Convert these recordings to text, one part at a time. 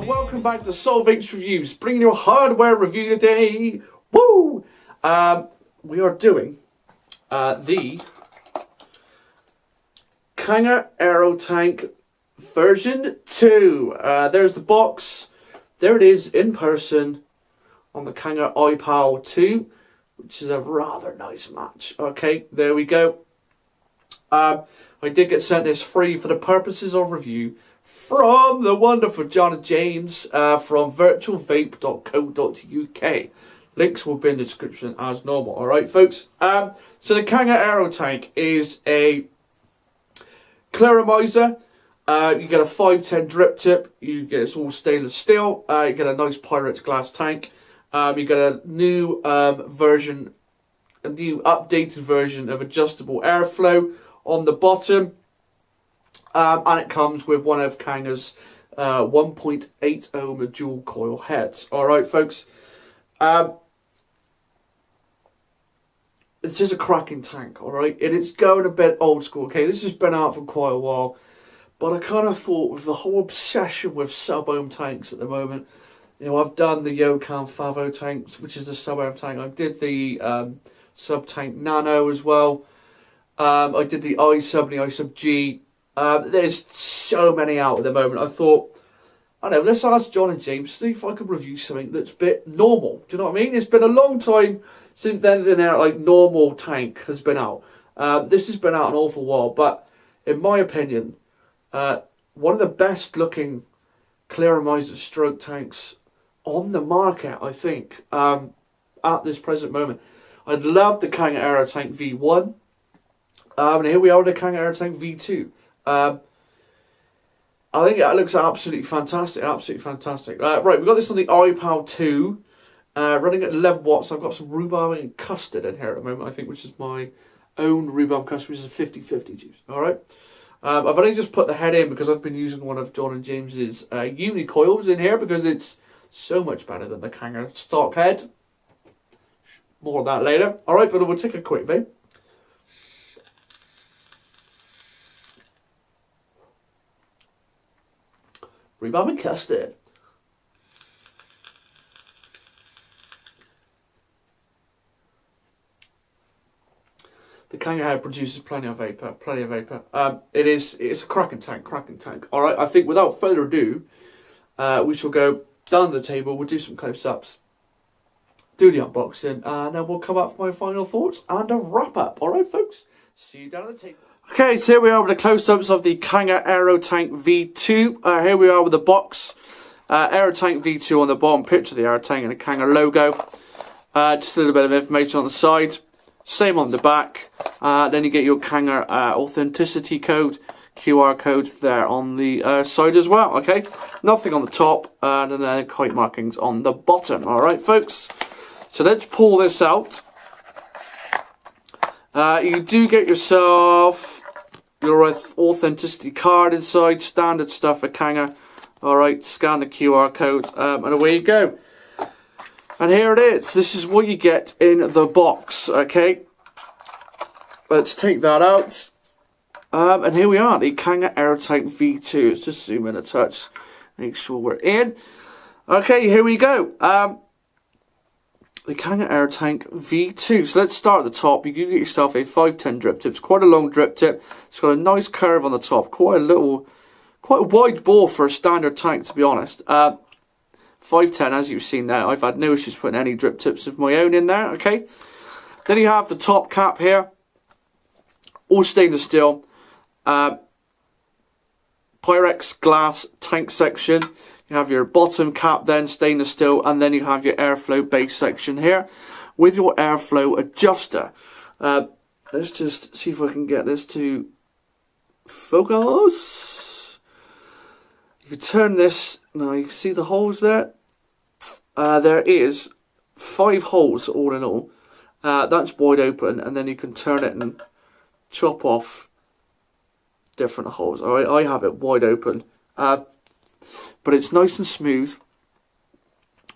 and welcome back to Soulvapes Reviews, bringing you a hardware review today. Woo! We are doing the Kanger Aerotank version 2. There's the box. There it is in person on the Kanger iPal 2, which is a rather nice match. Okay, there we go. I did get sent this free for the purposes of review from the wonderful John and James from virtualvape.co.uk. Links will be in the description as normal. Alright, folks. So the Kanger Aerotank is a Clearomizer. You get a 510 drip tip. It's all stainless steel. You get a nice Pyrex glass tank. You get a new version, a new updated version of adjustable airflow on the bottom. And it comes with one of Kanger's 1.8 ohm dual coil heads. Alright, folks. It's just a cracking tank, alright? And it's going a bit old school, okay? This has been out for quite a while. But I kind of thought with the whole obsession with sub-ohm tanks at the moment, you know, I've done the Yokan Favo tanks, which is a sub-ohm tank. I did the sub-tank Nano as well. I did the iSub and the iSub G. There's so many out at the moment. I thought, I don't know, let's ask John and James, see if I could review something that's a bit normal. Do you know what I mean? It's been a long time since then like normal tank has been out. This has been out an awful while, but in my opinion, one of the best looking Clearomizer stroke tanks on the market, I think, at this present moment. I love the Kanger Aerotank V1. And here we are with the Kanger Aerotank V2. I think it looks absolutely fantastic, absolutely fantastic. Right, we've got this on the iPal 2, running at 11 watts. I've got some rhubarb and custard in here at the moment, I think, which is my own rhubarb custard, which is a 50-50 juice. Alright, I've only just put the head in because I've been using one of John and James's uni coils in here because it's so much better than the Kanger stock head. More on that later. Alright, but we'll take a quick vape. Rhubarb and custard. The Kanger head produces plenty of vapor, it's a cracking tank, Alright, I think without further ado, we shall go down the table, we'll do some close-ups, do the unboxing, and then we'll come up with my final thoughts and a wrap-up. Alright, folks, see you down at the table. Okay, so here we are with the close-ups of the Kanger Aerotank V2. Here we are with the box. Aerotank V2 on the bottom, picture of the Aerotank and the Kanger logo. Just a little bit of information on the side. Same on the back. Then you get your Kanger authenticity code, QR code there on the side as well. Okay, nothing on the top, and then kite markings on the bottom. Alright, folks. So let's pull this out. You do get yourself your authenticity card inside, standard stuff for Kanger. Alright, scan the QR code, and away you go. And here it is. This is what you get in the box, okay? Let's take that out. And here we are, the Kanger Aerotank V2. Let's just zoom in a touch, make sure we're in. Okay, here we go. The Kanger Aerotank V2. So let's start at the top. You can get yourself a 510 drip tip. It's quite a long drip tip. It's got a nice curve on the top. Quite a wide bore for a standard tank, to be honest. 510, as you've seen there. I've had no issues putting any drip tips of my own in there. Okay. Then you have the top cap here. All stainless steel. Pyrex glass tank section. You have your bottom cap then, stainless steel, and then you have your airflow base section here with your airflow adjuster. Let's just see if I can get this to focus. You can turn this, now you can see the holes there. There is 5 holes all in all. That's wide open, and then you can turn it and chop off different holes. Alright, I have it wide open. But it's nice and smooth.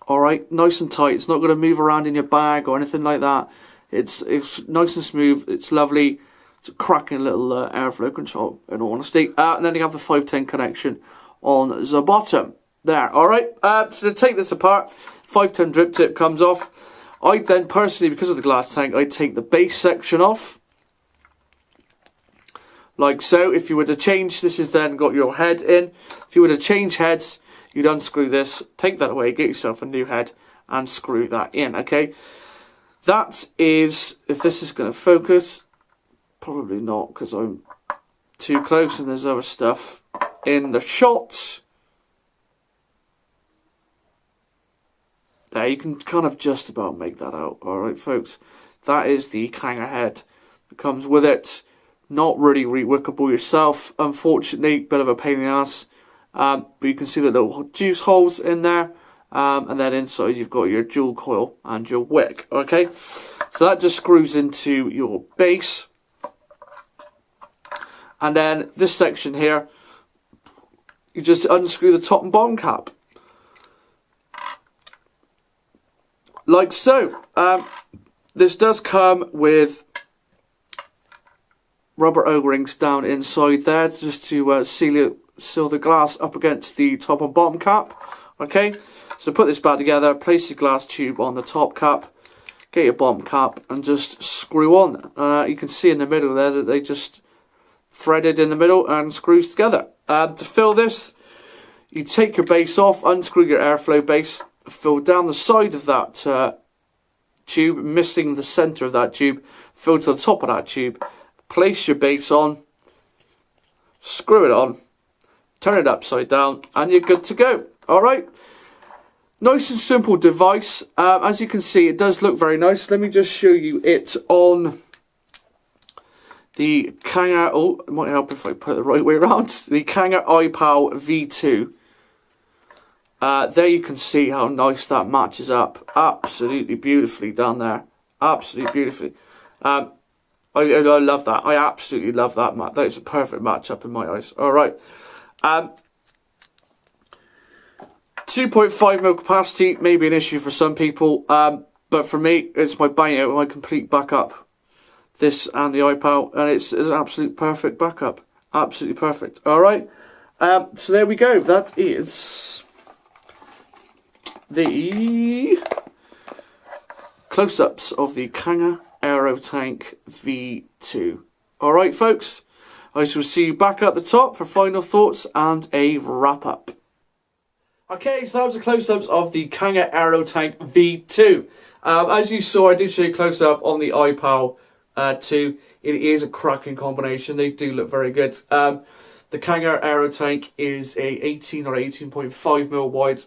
Alright, nice and tight. It's not going to move around in your bag or anything like that. It's nice and smooth. It's lovely. It's a cracking little airflow control, in all honesty. And then you have the 510 connection on the bottom. There, alright. So to take this apart, 5-ton drip tip comes off. I then personally, because of the glass tank, I take the base section off. Like so. If you were to change, this has then got your head in. If you were to change heads, you'd unscrew this, take that away, get yourself a new head, and screw that in, okay? That is, if this is going to focus, probably not, because I'm too close and there's other stuff in the shot. There, you can kind of just about make that out, alright folks? That is the Kanger head that comes with it. Not really reworkable yourself, unfortunately, bit of a pain in the ass. But you can see the little juice holes in there. And then inside you've got your dual coil and your wick, okay? So that just screws into your base. And then this section here, you just unscrew the top and bottom cap. Like so. This does come with rubber O-rings down inside there just to seal the glass up against the top and bottom cap. Okay, so put this back together, place your glass tube on the top cap, get your bottom cap and just screw on. You can see in the middle there that they just threaded in the middle and screws together. To fill this, you take your base off, unscrew your airflow base, fill down the side of that tube, missing the centre of that tube, fill to the top of that tube, place your base on, screw it on, turn it upside down, and you're good to go. Alright, nice and simple device. As you can see, it does look very nice. Let me just show you it on the Kanger, oh, it might help if I put it the right way around, the Kanger iPal V2. There you can see how nice that matches up. Absolutely beautifully done there. Absolutely beautifully. I love that. I absolutely love that match. That is a perfect match-up in my eyes. Alright. 2.5mm capacity may be an issue for some people, but for me, it's my bang out, my complete backup. This and the iPal, and it's an absolute perfect backup. Absolutely perfect. Alright, so there we go. That is the close-ups of the Kanger Aerotank V2. Alright folks, I shall see you back at the top for final thoughts and a wrap-up. Okay, so that was the close-ups of the Kanger Aerotank V2. As you saw, I did show you a close-up on the iPal 2. It is a cracking combination. They do look very good. The Kanger Aerotank is a 18 or 18.5mm wide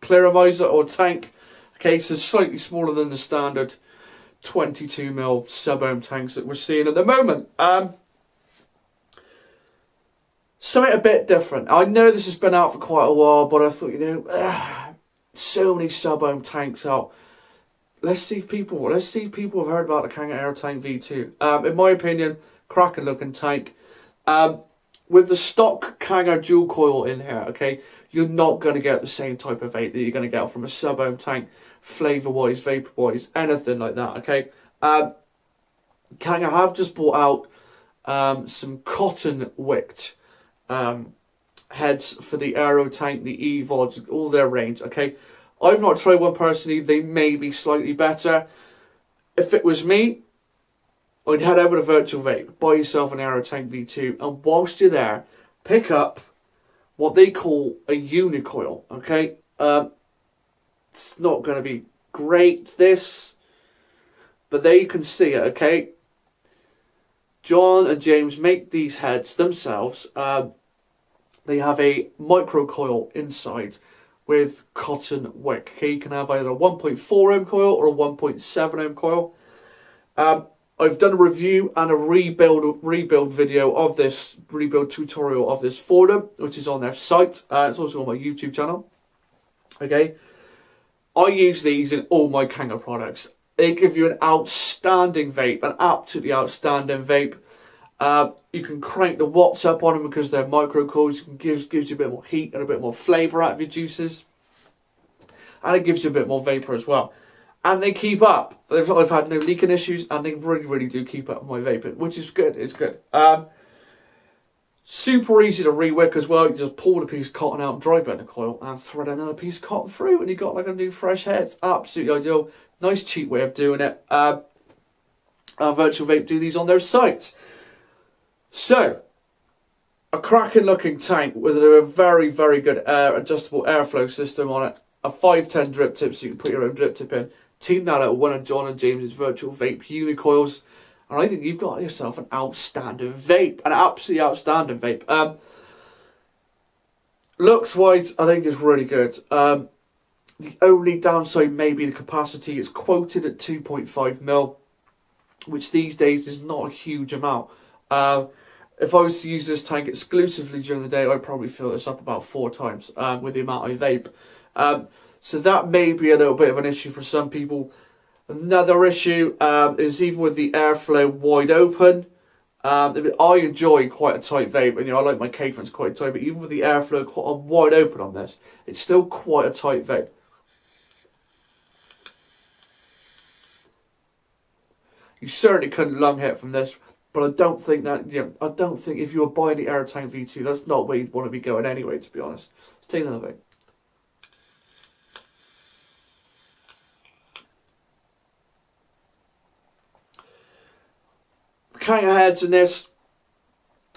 Clearomizer or tank. Okay, so slightly smaller than the standard 22mm sub-ohm tanks that we're seeing at the moment. Something a bit different. I know this has been out for quite a while, but I thought, you know, so many sub-ohm tanks out. Let's see if people have heard about the Kanger Aerotank V2. In my opinion, cracking looking tank. With the stock Kanger dual coil in here, okay, you're not going to get the same type of vape that you're going to get from a sub-ohm tank, flavour-wise, vapour-wise, anything like that, okay. Kanger have just brought out some cotton wicked heads for the Aerotank, the EVODs, all their range, okay. I've not tried one personally. They may be slightly better. If it was me, I'd head over to Virtual Vape, buy yourself an Aerotank V2, and whilst you're there, pick up what they call a unicoil, okay. It's not going to be great, this, but there you can see it, okay. John and James make these heads themselves. They have a micro coil inside with cotton wick. Okay, you can have either a 1.4 ohm coil or a 1.7 ohm coil. I've done a review and a rebuild video of this, rebuild tutorial of this for them, which is on their site. It's also on my YouTube channel. Okay, I use these in all my Kanger products. They give you an outstanding vape, an absolutely outstanding vape. You can crank the watts up on them because they're micro coils. It gives you a bit more heat and a bit more flavour out of your juices. And it gives you a bit more vapour as well. And they keep up. I've had no leaking issues and they really, really do keep up with my vaping, which is good. It's good. Super easy to rewick as well. You just pull the piece of cotton out, dry bend the coil, and thread another piece of cotton through, and you got like a new fresh head. It's absolutely ideal. Nice cheap way of doing it. Virtual Vape do these on their site. So, a cracking looking tank with a very, very good adjustable airflow system on it. A 510 drip tip so you can put your own drip tip in. Team that out with one of John and James's Virtual Vape unicoils. And I think you've got yourself an outstanding vape. An absolutely outstanding vape. Looks wise, I think it's really good. The only downside may be the capacity. It's quoted at 2.5 mil, which these days is not a huge amount. If I was to use this tank exclusively during the day, I'd probably fill this up about 4 times with the amount I vape. So that may be a little bit of an issue for some people. Another issue is even with the airflow wide open. I enjoy quite a tight vape, and I like my cadence quite tight, but even with the airflow quite wide open on this, it's still quite a tight vape. You certainly couldn't lung hit from this. But I don't think that, I don't think if you were buying the Aerotank V2, that's not where you'd want to be going anyway, to be honest. Let's take another thing. The Kanger heads in this,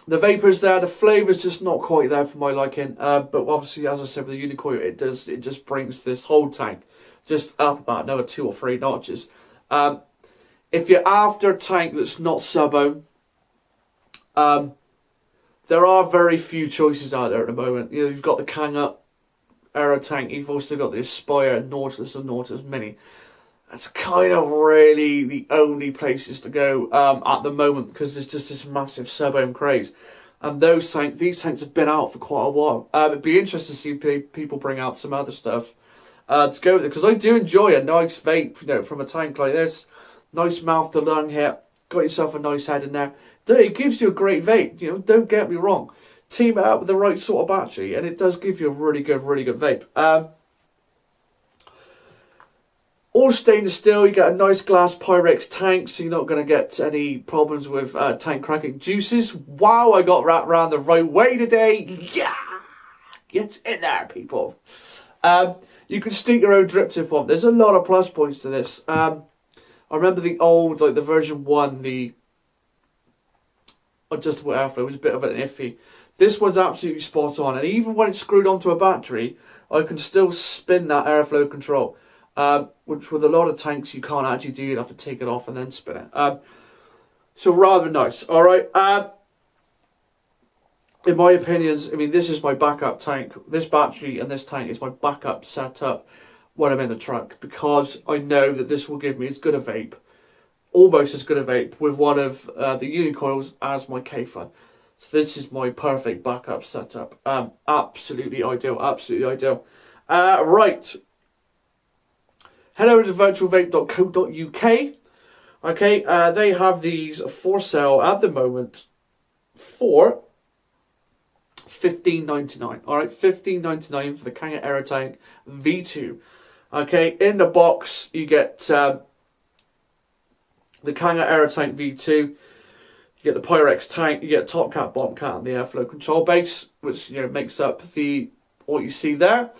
the vapour's there, the flavour's just not quite there for my liking. But obviously, as I said with the Unicoil, it just brings this whole tank just up about another 2 or 3 notches. If you're after a tank that's not sub-ohm, there are very few choices out there at the moment. You've got the Kanger Aerotank, you've also got the Aspire, Nautilus and Nautilus Mini. That's kind of really the only places to go at the moment, because there's just this massive sub-ohm craze. And these tanks have been out for quite a while. It'd be interesting to see people bring out some other stuff to go with it, because I do enjoy a nice vape, from a tank like this. Nice mouth to lung hit. Got yourself a nice head in there. It gives you a great vape. Don't get me wrong. Team it up with the right sort of battery, and it does give you a really good vape. All stainless steel. You get a nice glass Pyrex tank, so you're not going to get any problems with tank cracking juices. Wow, I got that round the right way today. Yeah, get in there, people. You can stick your own drip tip on. There's a lot of plus points to this. I remember the old, like the version 1, the adjustable airflow was a bit of an iffy. This one's absolutely spot on, and even when it's screwed onto a battery, I can still spin that airflow control, which with a lot of tanks you can't actually do. You have to take it off and then spin it. So rather nice. All right. In my opinions, this is my backup tank. This battery and this tank is my backup setup when I'm in the truck, because I know that this will give me as good a vape, almost as good a vape, with one of the unicoils as my K-Fun. So this is my perfect backup setup. Absolutely ideal, absolutely ideal. Right. Head over to virtualvape.co.uk. Okay, they have these for sale at the moment for $15.99. All right, $15.99 for the Kanger Aerotank V2. Okay, in the box you get the Kanger Aerotank V2. You get the Pyrex tank. You get top cap, bottom cap, and the airflow control base, which makes up what you see there.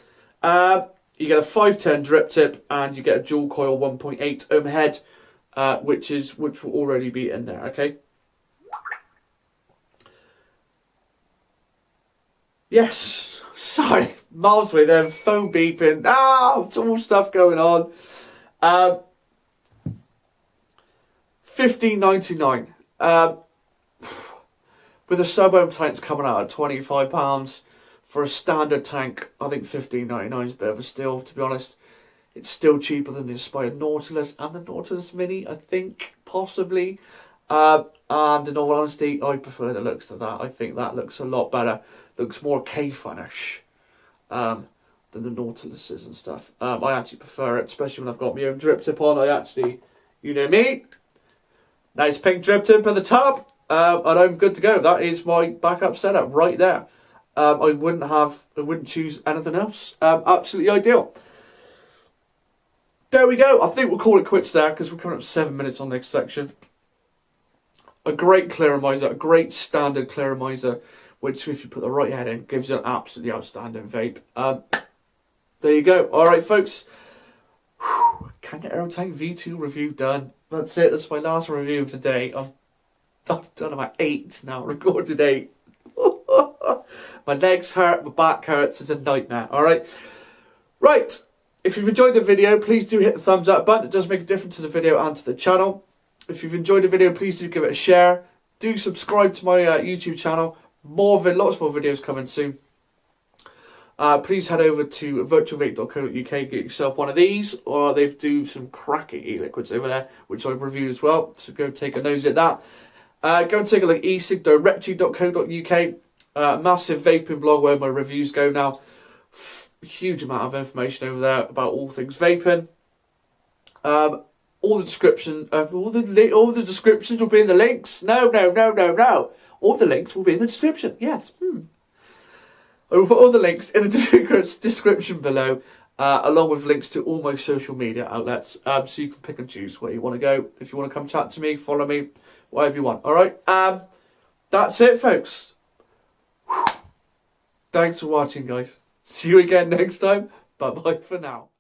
You get a 510 drip tip, and you get a dual coil 1.8 ohm head, which will already be in there. Okay. Yes, sorry, miles away there, phone beeping, it's all stuff going on. $15.99. With the sub-ohm tanks coming out at £25 for a standard tank, I think $15.99 is a bit of a steal, to be honest. It's still cheaper than the Aspire Nautilus and the Nautilus Mini, I think, possibly. And in all honesty, I prefer the looks to that. I think that looks a lot better. Looks more K-Funish than the Nautiluses and stuff. I actually prefer it, especially when I've got my own drip tip on. I actually, you know me, nice pink drip tip at the top, and I'm good to go. That is my backup setup right there. I wouldn't choose anything else. Absolutely ideal. There we go. I think we'll call it quits there, because we're coming up to 7 minutes on the next section. A great Clearomizer, a great standard Clearomizer which if you put the right head in, gives you an absolutely outstanding vape. There you go. All right, folks. Kanger Aerotank V2 review done. That's it. That's my last review of the day. I've done about 8 now. Recorded 8. My legs hurt. My back hurts. It's a nightmare. All right. Right. If you've enjoyed the video, please do hit the thumbs up button. It does make a difference to the video and to the channel. If you've enjoyed the video, please do give it a share. Do subscribe to my YouTube channel. Lots more videos coming soon. Please head over to virtualvape.co.uk, get yourself one of these, or they do some cracking e-liquids over there, which I've reviewed as well, so go take a nosy at that. Go and take a look at esigdirectory.co.uk, massive vaping blog where my reviews go now. Huge amount of information over there about all things vaping. All the descriptions will be in the links. No. All the links will be in the description. Yes. I will put all the links in the description below, along with links to all my social media outlets, so you can pick and choose where you want to go. If you want to come chat to me, follow me, whatever you want. All right. That's it, folks. Thanks for watching, guys. See you again next time. Bye-bye for now.